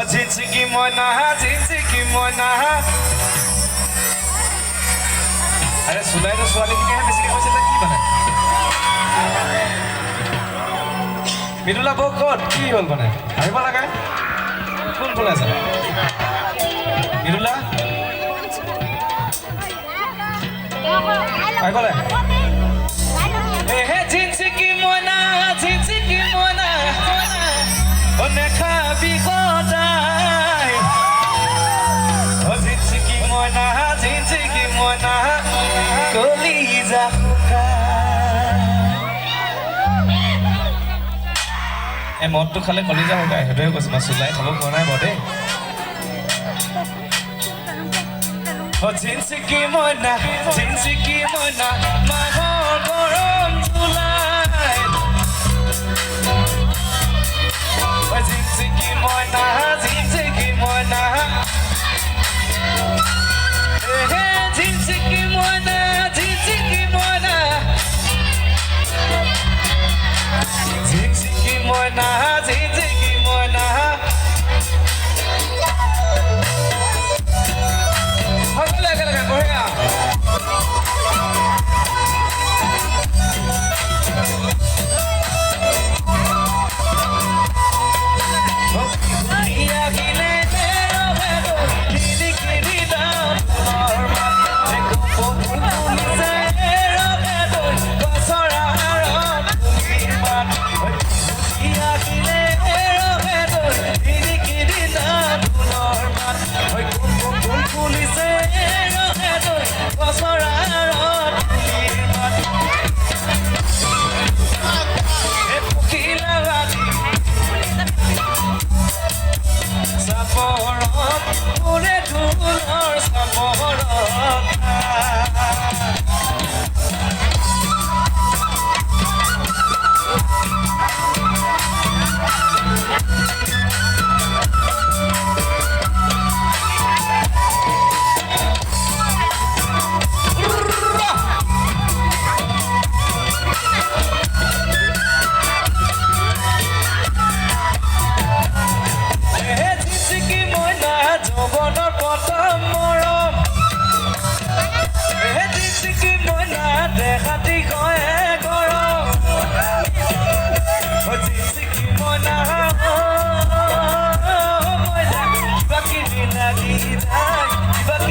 জিনচিকি মইনা আৰে চুলাই তো ছোৱালীখিনিহে বেছিকৈ কৈছে যে কি মানে মৃদুলা বৌ ক'ত কি হ'ল মানে আহিব লাগে কোন ফালে আছে মৃদুলা আহিব লাগে হে জিনচিকি মইনা নেখাবি সদায় জিনচিকি মইনা কলিজা এই মদটো খালে কলিজা শুকায় সেইটোৱে কৈছোঁ মই চুলাই খাব পোৱা নাই বাৰু দেই জিনচিকি মইনা মাহৰ গৰম জুলাই জিনচিকি মইনা জিনচিকি মইনা জিনচিকি মইনা জিনচিকি মইনা